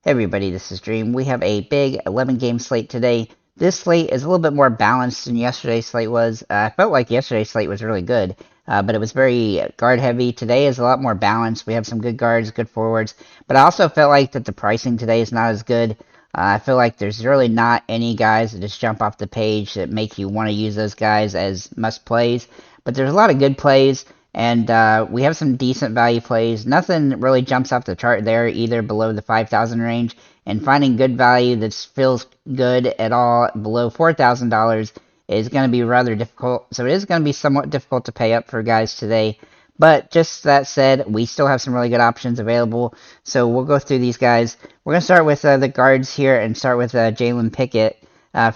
Hey everybody, this is Dream. We have a big 11 game slate today. This slate is a little bit more balanced than yesterday's slate was. I felt like yesterday's slate was really good, but it was very guard heavy. Today is a lot more balanced. We have some good guards, good forwards, but I also felt like that the pricing today is not as good. I feel like there's really not any guys that just jump off the page that make you want to use those guys as must plays, but there's a lot of good plays. And we have some decent value plays. Nothing really jumps off the chart there, either below the 5,000 range. And finding good value that feels good at all below $4,000 is going to be rather difficult. So it is going to be somewhat difficult to pay up for guys today. But just that said, we still have some really good options available. So we'll go through these guys. We're going to start with the guards here and start with Jalen Pickett.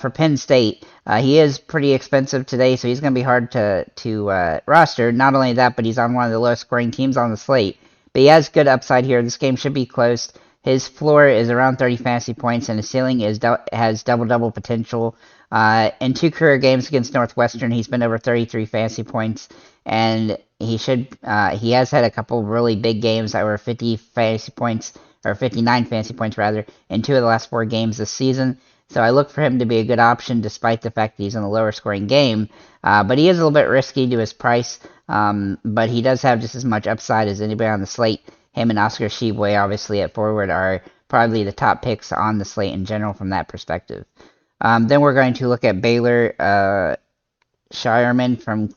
For Penn State, he is pretty expensive today, so he's going to be hard to roster. Not only that, but he's on one of the lowest scoring teams on the slate. But he has good upside here. This game should be close. His floor is around 30 fantasy points, and his ceiling has double-double potential. In 2 career games against Northwestern, he's been over 33 fantasy points, and he has had a couple really big games that were 50 fantasy points, or 59 fantasy points rather, in 2 of the last 4 games this season. So I look for him to be a good option despite the fact that he's in a lower scoring game. But he is a little bit risky to his price. But he does have just as much upside as anybody on the slate. Him and Oscar Tshiebwe, obviously, at forward are probably the top picks on the slate in general from that perspective. Then we're going to look at Baylor Shireman from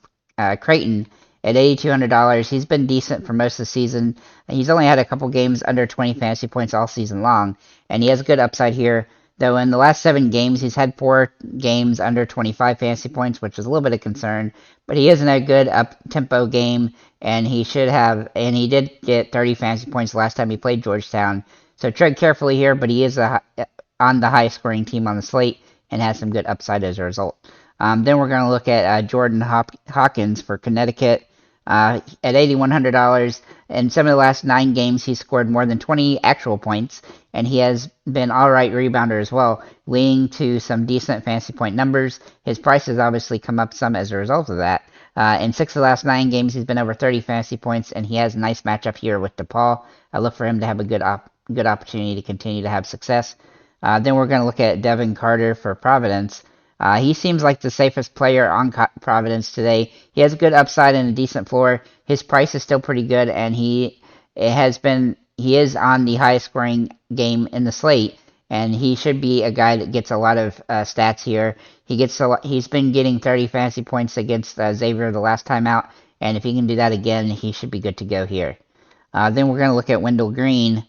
Creighton at $8,200. He's been decent for most of the season. He's only had a couple games under 20 fantasy points all season long. And he has a good upside here. Though in the last 7 games, he's had 4 games under 25 fantasy points, which is a little bit of concern. But he is in a good up-tempo game, and he did get 30 fantasy points last time he played Georgetown. So tread carefully here, but he is on the highest scoring team on the slate and has some good upside as a result. Then we're going to look at Jordan Hawkins for Connecticut. At $8,100. In some of the last 9 games, he scored more than 20 actual points, and he has been alright rebounder as well, leading to some decent fantasy point numbers. His price has obviously come up some as a result of that. In 6 of the last 9 games, he's been over 30 fantasy points, and he has a nice matchup here with DePaul. I look for him to have a good opportunity to continue to have success. Then we're going to look at Devin Carter for Providence. He seems like the safest player on Providence today. He has a good upside and a decent floor. His price is still pretty good, and he is on the highest scoring game in the slate, and he should be a guy that gets a lot of stats here. He's been getting 30 fantasy points against Xavier the last time out, and if he can do that again, he should be good to go here. Then we're going to look at Wendell Green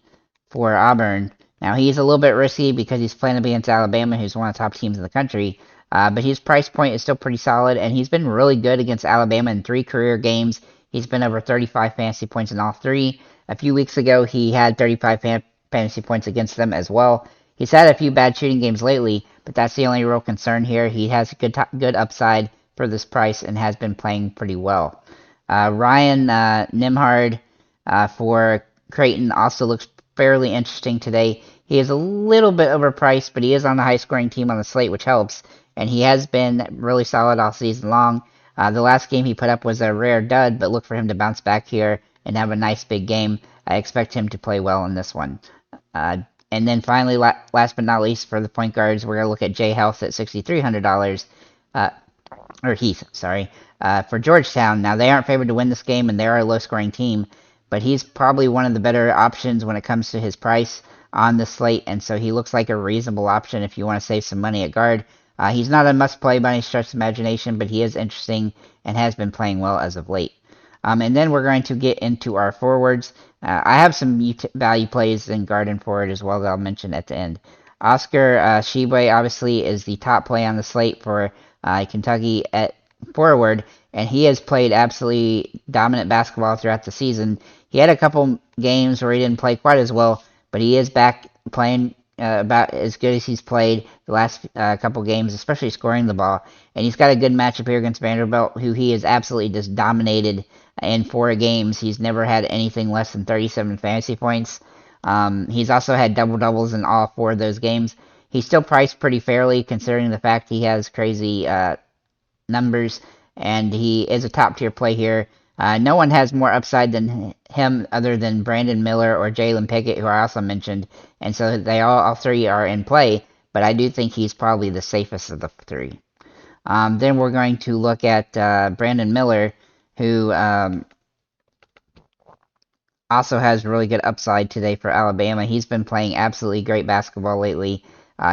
for Auburn. Now, he's a little bit risky because he's playing against Alabama, who's one of the top teams in the country. But his price point is still pretty solid, and he's been really good against Alabama in 3 career games. He's been over 35 fantasy points in all 3. A few weeks ago, he had 35 fantasy points against them as well. He's had a few bad shooting games lately, but that's the only real concern here. He has a good upside for this price and has been playing pretty well. Ryan Nimhard for Creighton also looks fairly interesting today. He is a little bit overpriced, but he is on the high-scoring team on the slate, which helps. And he has been really solid all season long. The last game he put up was a rare dud, but look for him to bounce back here and have a nice big game. I expect him to play well in this one. And then finally, last but not least, for the point guards, we're going to look at Jay Health at $6,300. Or Heath, sorry. For Georgetown. Now, they aren't favored to win this game, and they are a low-scoring team. But he's probably one of the better options when it comes to his price on the slate. And so he looks like a reasonable option if you want to save some money at guard. He's not a must-play by any stretch of imagination, but he is interesting and has been playing well as of late. And then we're going to get into our forwards. I have some value plays in guard and forward as well that I'll mention at the end. Oscar Tshiebwe obviously is the top play on the slate for Kentucky at forward, and he has played absolutely dominant basketball throughout the season. He had a couple games where he didn't play quite as well, but he is back playing about as good as he's played the last couple games, especially scoring the ball. And he's got a good matchup here against Vanderbilt, who he has absolutely just dominated in 4 games. He's never had anything less than 37 fantasy points. He's also had double-doubles in all 4 of those games. He's still priced pretty fairly, considering the fact he has crazy numbers, and he is a top-tier play here. No one has more upside than him other than Brandon Miller or Jalen Pickett, who I also mentioned, and so they all three are in play, but I do think he's probably the safest of the three. Then we're going to look at Brandon Miller, who also has really good upside today for Alabama. He's been playing absolutely great basketball lately.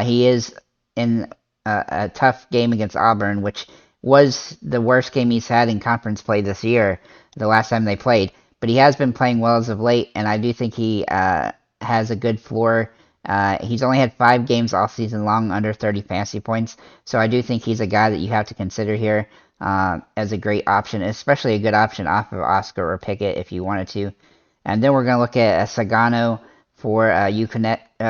He is in a tough game against Auburn, which was the worst game he's had in conference play this year, the last time they played. But he has been playing well as of late, and I do think he has a good floor. He's only had 5 games all season long under 30 fantasy points, so I do think he's a guy that you have to consider here as a great option, especially a good option off of Oscar or Pickett if you wanted to. And then we're going to look at Sagano for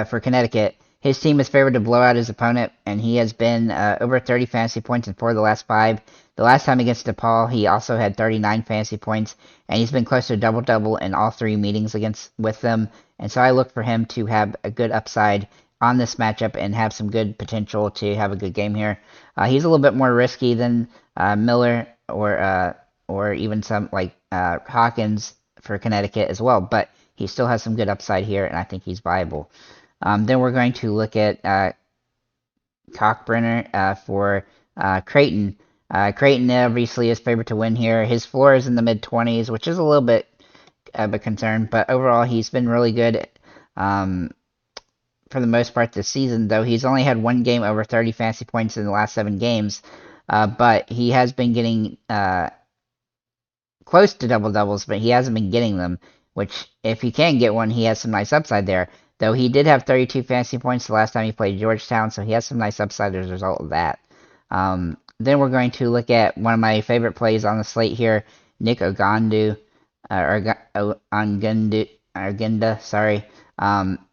for Connecticut. His team is favored to blow out his opponent, and he has been over 30 fantasy points in 4 of the last 5. The last time against DePaul, he also had 39 fantasy points, and he's been close to a double-double in all 3 meetings with them. And so I look for him to have a good upside on this matchup and have some good potential to have a good game here. He's a little bit more risky than Miller or even some like Hawkins for Connecticut as well, but he still has some good upside here, and I think he's viable. Then we're going to look at Cockbrenner for Creighton. Creighton obviously is favored to win here. His floor is in the mid-20s, which is a little bit of a concern, but overall he's been really good for the most part this season, though he's only had 1 game over 30 fantasy points in the last 7 games, but he has been getting close to double-doubles, but he hasn't been getting them, which if he can get one, he has some nice upside there. Though he did have 32 fantasy points the last time he played Georgetown, so he has some nice upside as a result of that. Then we're going to look at one of my favorite plays on the slate here, Nick Ogunda, sorry.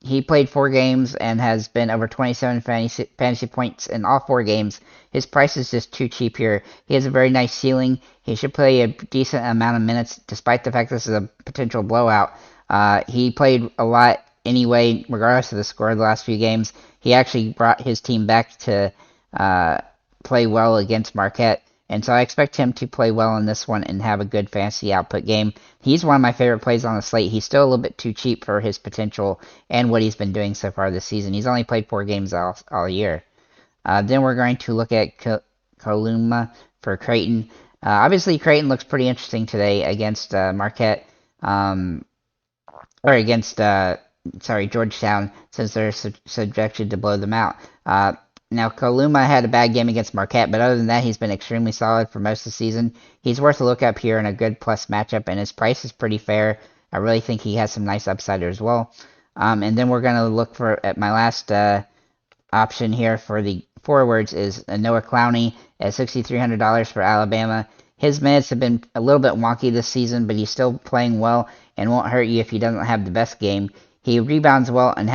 He played 4 games and has been over 27 fantasy points in all 4 games. His price is just too cheap here. He has a very nice ceiling. He should play a decent amount of minutes, despite the fact this is a potential blowout. He played a lot anyway, regardless of the score of the last few games. He actually brought his team back to play well against Marquette, and so I expect him to play well in this one and have a good fantasy output game. He's one of my favorite plays on the slate. He's still a little bit too cheap for his potential and what he's been doing so far this season. He's only played 4 games all year. Then we're going to look at Columa for Creighton. Obviously, Creighton looks pretty interesting today against Marquette, or against, Georgetown, since they're subjected to blow them out. Now, Columa had a bad game against Marquette, but other than that, he's been extremely solid for most of the season. He's worth a look up here in a good plus matchup, and his price is pretty fair. I really think he has some nice upside as well. And then we're going to look at my last option here for the forwards is Noah Clowney at $6,300 for Alabama. His minutes have been a little bit wonky this season, but he's still playing well and won't hurt you if he doesn't have the best game. He rebounds well and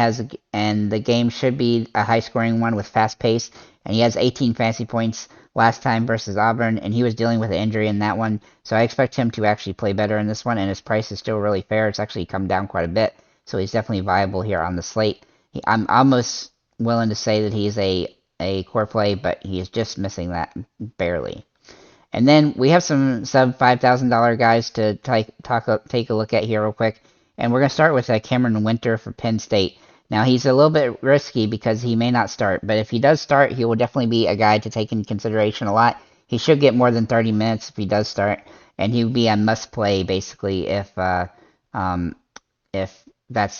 the game should be a high-scoring one with fast pace. And he has 18 fantasy points last time versus Auburn, and he was dealing with an injury in that one. So I expect him to actually play better in this one, and his price is still really fair. It's actually come down quite a bit, so he's definitely viable here on the slate. I'm almost willing to say that he's a core play, but he is just missing that barely. And then we have some sub $5,000 guys to take a look at here real quick. And we're going to start with Cameron Winter for Penn State. Now, he's a little bit risky because he may not start, but if he does start, he will definitely be a guy to take into consideration a lot. He should get more than 30 minutes if he does start, and he would be a must-play, basically, if that's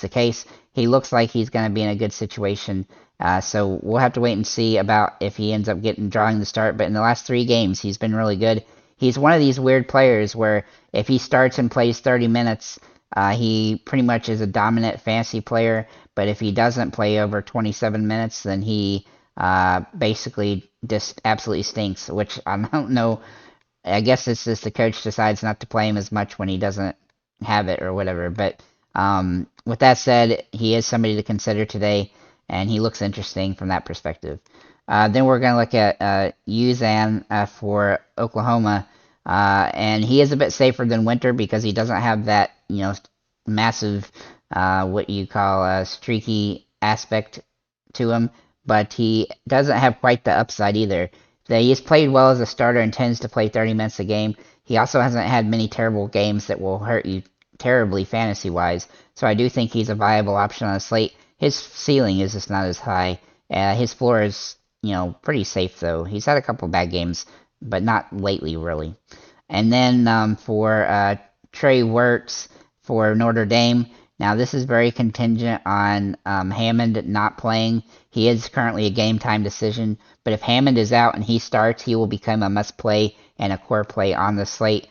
the case. He looks like he's going to be in a good situation, so we'll have to wait and see about if he ends up drawing the start, but in the last 3 games, he's been really good. He's one of these weird players where if he starts and plays 30 minutes, he pretty much is a dominant fantasy player, but if he doesn't play over 27 minutes, then he basically just absolutely stinks, which I don't know. I guess it's just the coach decides not to play him as much when he doesn't have it or whatever. But with that said, he is somebody to consider today, and he looks interesting from that perspective. Then we're going to look at Uzan for Oklahoma. And he is a bit safer than Winter because he doesn't have that, massive, what you call a streaky aspect to him, but he doesn't have quite the upside either. He has played well as a starter and tends to play 30 minutes a game. he also hasn't had many terrible games that will hurt you terribly fantasy-wise. So I do think he's a viable option on a slate. His ceiling is just not as high. His floor is, pretty safe though. He's had a couple bad games, but not lately really. And then for Trey Wirtz for Notre Dame. Now, this is very contingent on Hammond not playing. He is currently a game time decision, but if Hammond is out and he starts, he will become a must play and a core play on the slate.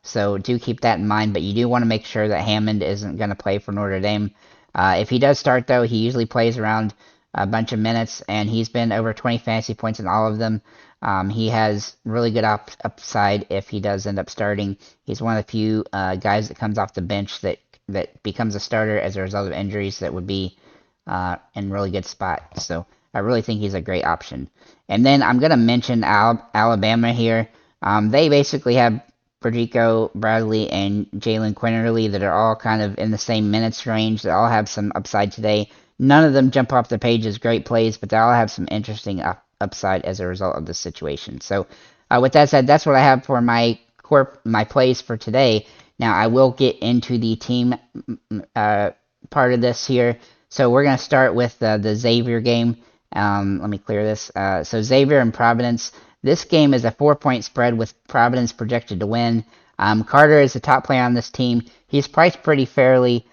So do keep that in mind, but you do want to make sure that Hammond isn't going to play for Notre Dame. If he does start, though, he usually plays around a bunch of minutes, and he's been over 20 fantasy points in all of them. He has really good upside if he does end up starting. He's one of the few guys that comes off the bench that becomes a starter as a result of injuries that would be in really good spot. So I really think he's a great option. And then I'm going to mention Alabama here. They basically have Federico Bradley and Jalen Quinterly that are all kind of in the same minutes range. They all have some upside today. None of them jump off the page as great plays, but they all have some interesting upside as a result of this situation. So with that said, that's what I have for my plays for today. Now I will get into the team part of this here. So we're going to start with the Xavier game. Let me clear this. So Xavier and Providence. This game is a 4-point spread with Providence projected to win. Carter is the top player on this team. He's priced pretty fairly.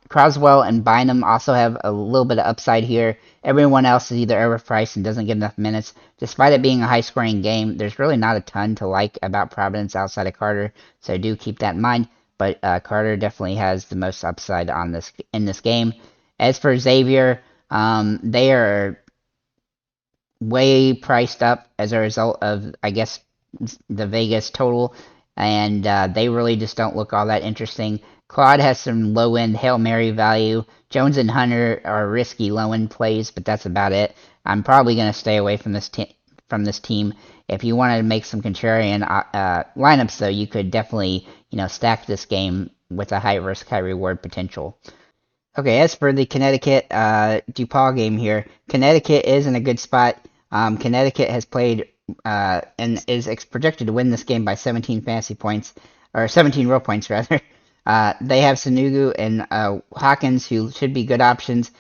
Croswell and Bynum also have a little bit of upside here. Everyone else is either overpriced and doesn't get enough minutes. Despite it being a high-scoring game, there's really not a ton to like about Providence outside of Carter, so do keep that in mind. But Carter definitely has the most upside in this game. As for Xavier, they are way priced up as a result of, I guess, the Vegas total, and they really just don't look all that interesting. Claude has some low-end Hail Mary value. Jones and Hunter are risky low-end plays, but that's about it. I'm probably going to stay away from this team. If you wanted to make some contrarian lineups, though, you could definitely stack this game with a high-risk, high-reward potential. Okay, as for the Connecticut DePaul game here, Connecticut is in a good spot. Connecticut has played and is projected to win this game by 17 fantasy points, or 17 real points, rather. They have Sanugu and Hawkins, who should be good options.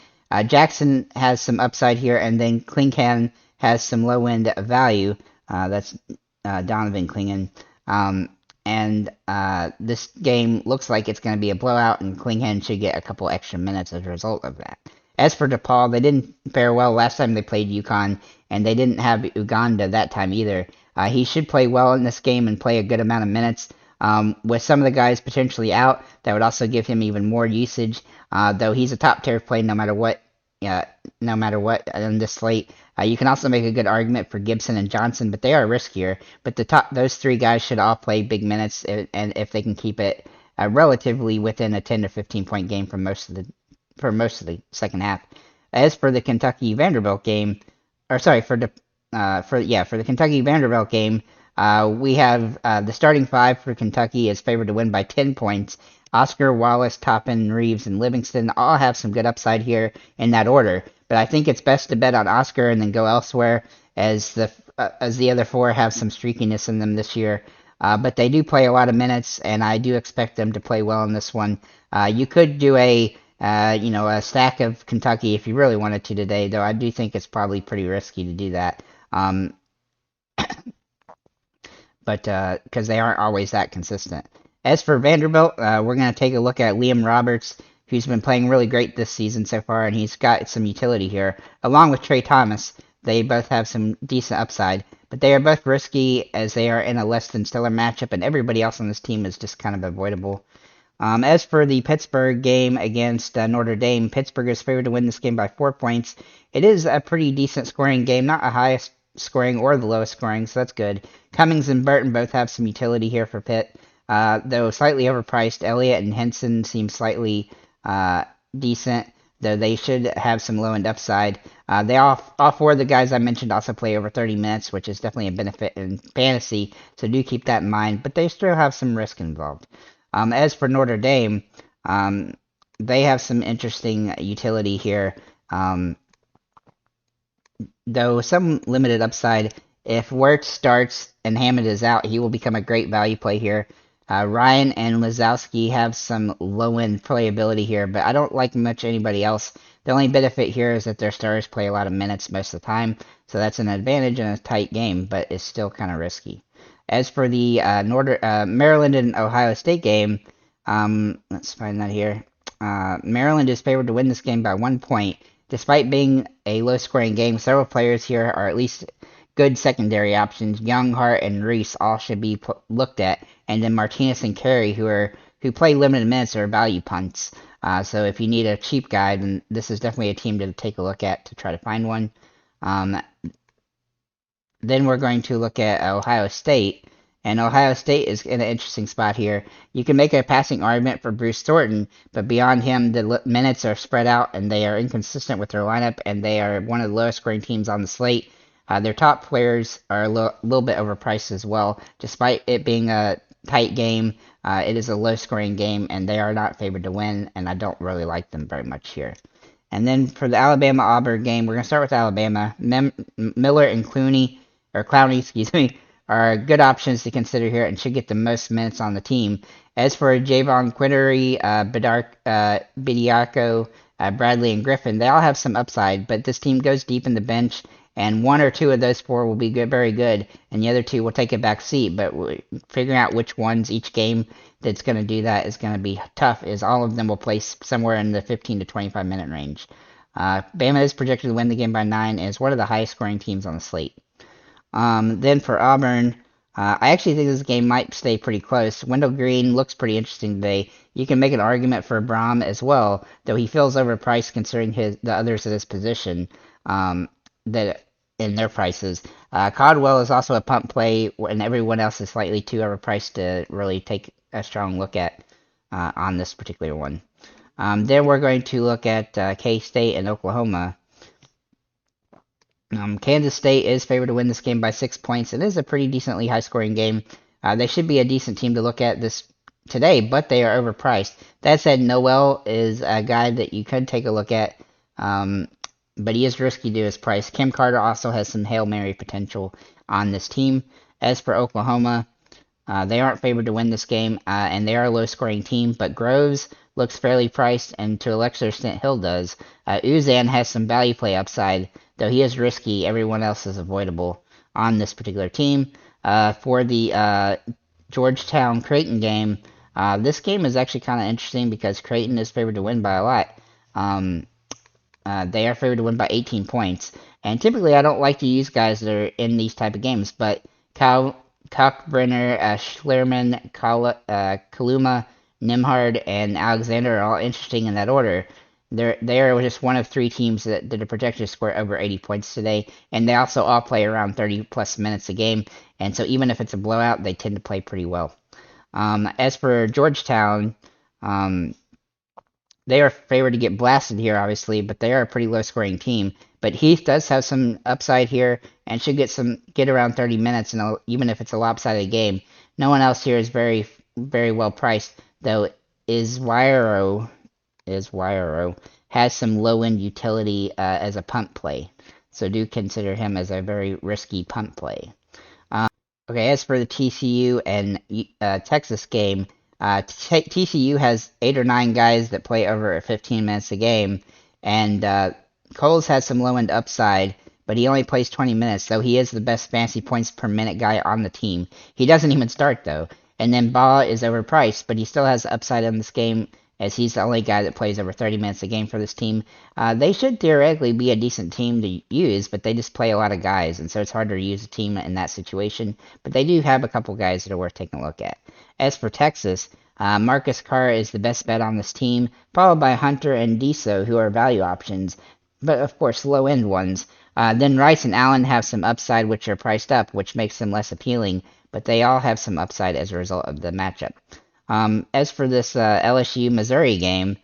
Jackson has some upside here, and then Klinghan has some low-end value. That's Donovan Klinghan. And this game looks like it's going to be a blowout, and Klinghan should get a couple extra minutes as a result of that. As for DePaul, they didn't fare well last time they played UConn, and they didn't have Uganda that time either. He should play well in this game and play a good amount of minutes. With some of the guys potentially out, that would also give him even more usage. Though he's a top tier play no matter what on this slate. You can also make a good argument for Gibson and Johnson, but they are riskier. But those three guys should all play big minutes, and if they can keep it relatively within a 10 to 15 point game for most of the second half. As for the Kentucky Vanderbilt game, for the Kentucky Vanderbilt game. We have the starting five for Kentucky is favored to win by 10 points. Oscar, Wallace, Toppin, Reeves, and Livingston all have some good upside here in that order. But I think it's best to bet on Oscar and then go elsewhere, as the other four have some streakiness in them this year. But they do play a lot of minutes, and I do expect them to play well in this one. You could do a stack of Kentucky if you really wanted to today, though I do think it's probably pretty risky to do that. But because they aren't always that consistent. As for Vanderbilt, we're going to take a look at Liam Roberts, who's been playing really great this season so far, and he's got some utility here, along with Trey Thomas. They both have some decent upside, but they are both risky as they are in a less than stellar matchup, and everybody else on this team is just kind of avoidable. As for the Pittsburgh game against Notre Dame, Pittsburgh is favored to win this game by 4 points. It is a pretty decent scoring game, not the highest scoring or the lowest scoring, so that's good. Cummings and Burton both have some utility here for Pitt, though slightly overpriced. Elliott and Henson seem slightly decent, though they should have some low-end upside. All four of the guys I mentioned also play over 30 minutes, which is definitely a benefit in fantasy, so do keep that in mind, but they still have some risk involved. As for Notre Dame, they have some interesting utility here, though some limited upside. If Wirtz starts and Hammond is out, he will become a great value play here. Ryan and Lazowski have some low-end playability here, but I don't like much anybody else. The only benefit here is that their stars play a lot of minutes most of the time, so that's an advantage in a tight game, but it's still kind of risky. As for the Maryland and Ohio State game, let's find that here. Maryland is favored to win this game by 1 point. Despite being a low-scoring game, several players here are at least good secondary options. Young, Hart, and Reese all should be looked at, and then Martinez and Carey, who play limited minutes, are value punts. So if you need a cheap guy, then this is definitely a team to take a look at to try to find one. Then we're going to look at Ohio State. And Ohio State is in an interesting spot here. You can make a passing argument for Bruce Thornton, but beyond him, the minutes are spread out and they are inconsistent with their lineup, and they are one of the lowest scoring teams on the slate. Their top players are a little bit overpriced as well. Despite it being a tight game, it is a low scoring game, and they are not favored to win, and I don't really like them very much here. And then for the Alabama-Auburn game, we're going to start with Alabama. Miller and Clowney, excuse me, are good options to consider here and should get the most minutes on the team. As for Javon Quintery, Bidiaco, Bradley, and Griffin, they all have some upside, but this team goes deep in the bench, and one or two of those four will be very good, and the other two will take a back seat. But figuring out which ones each game that's going to do that is going to be tough, as all of them will play somewhere in the 15 to 25 minute range. Bama is projected to win the game by 9 and is one of the highest scoring teams on the slate. Then for Auburn, I actually think this game might stay pretty close. Wendell Green looks pretty interesting today. You can make an argument for Braum as well, though he feels overpriced considering the others at his position that in their prices. Caldwell is also a pump play, and everyone else is slightly too overpriced to really take a strong look at on this particular one. Then we're going to look at K-State and Oklahoma. Kansas State is favored to win this game by 6 points. It is a pretty decently high-scoring game. They should be a decent team to look at this today, but they are overpriced. That said, Noel is a guy that you could take a look at, but he is risky to his price. Kim Carter also has some Hail Mary potential on this team. As for Oklahoma, they aren't favored to win this game, and they are a low-scoring team, but Groves looks fairly priced, and to a lesser extent, Hill does. Uzan has some value play upside, though he is risky. Everyone else is avoidable on this particular team. For the Georgetown-Creighton game, this game is actually kind of interesting because Creighton is favored to win by a lot. They are favored to win by 18 points. And typically I don't like to use guys that are in these type of games, but Kalkbrenner, Schlerman, Kaluma, Nimhard, and Alexander are all interesting in that order. They are just one of 3 teams that are projected to score over 80 points today, and they also all play around 30-plus minutes a game, and so even if it's a blowout, they tend to play pretty well. As for Georgetown, they are favored to get blasted here, obviously, but they are a pretty low-scoring team. But Heath does have some upside here and should get around 30 minutes, and even if it's a lopsided game. No one else here is very, very well priced, though Iswairo has some low-end utility as a punt play. So do consider him as a very risky punt play. Okay, as for the TCU and Texas game, TCU has 8 or 9 guys that play over 15 minutes a game, and Coles has some low-end upside, but he only plays 20 minutes, so he is the best fantasy points per minute guy on the team. He doesn't even start, though. And then Baugh is overpriced, but he still has upside in this game, as he's the only guy that plays over 30 minutes a game for this team. They should theoretically be a decent team to use, but they just play a lot of guys, and so it's harder to use a team in that situation. But they do have a couple guys that are worth taking a look at. As for Texas, Marcus Carr is the best bet on this team, followed by Hunter and Deso, who are value options, but of course low-end ones. Then Rice and Allen have some upside, which are priced up, which makes them less appealing, but they all have some upside as a result of the matchup. As for this LSU-Missouri game,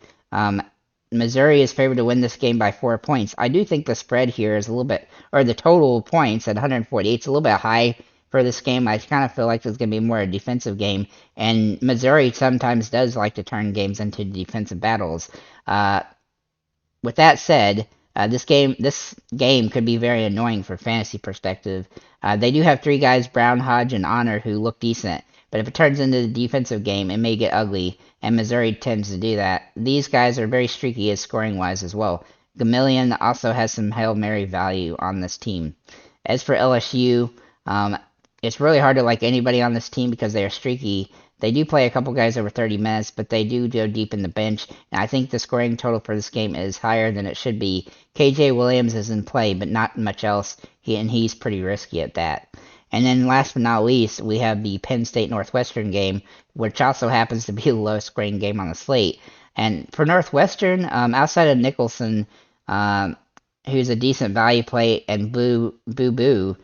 Missouri is favored to win this game by 4 points. I do think the spread here is a little bit, or the total points at 148 is a little bit high for this game. I kind of feel like it's going to be more a defensive game, and Missouri sometimes does like to turn games into defensive battles. With that said, This game could be very annoying for fantasy perspective. They do have three guys, Brown, Hodge, and Honor, who look decent, but if it turns into the defensive game, it may get ugly, and Missouri tends to do that. These guys are very streaky as scoring-wise as well. Gamillion also has some Hail Mary value on this team. As for LSU, it's really hard to like anybody on this team because they are streaky. They do play a couple guys over 30 minutes, but they do go deep in the bench, and I think the scoring total for this game is higher than it should be. KJ Williams is in play, but not much else, and he's pretty risky at that. And then last but not least, we have the Penn State Northwestern game, which also happens to be the lowest scoring game on the slate. And for Northwestern, outside of Nicholson, who's a decent value play, and Boo Booey,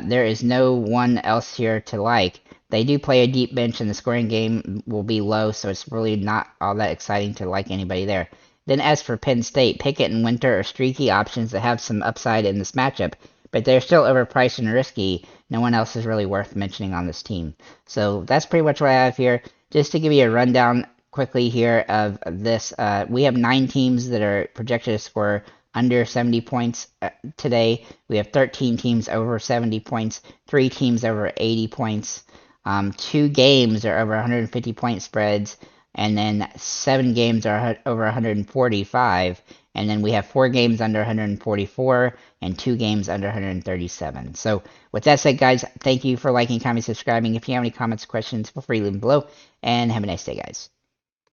there is no one else here to like. They do play a deep bench, and the scoring game will be low, so it's really not all that exciting to like anybody there. Then as for Penn State, Pickett and Winter are streaky options that have some upside in this matchup, but they're still overpriced and risky. No one else is really worth mentioning on this team. So that's pretty much what I have here. Just to give you a rundown quickly here of this, we have 9 teams that are projected to score under 70 points today. We have 13 teams over 70 points, 3 teams over 80 points. 2 games are over 150 point spreads, and then 7 games are over 145, and then we have 4 games under 144 and 2 games under 137. So with that said, guys, thank you for liking, commenting, subscribing. If you have any comments or questions, feel free to leave them below, and have a nice day, guys.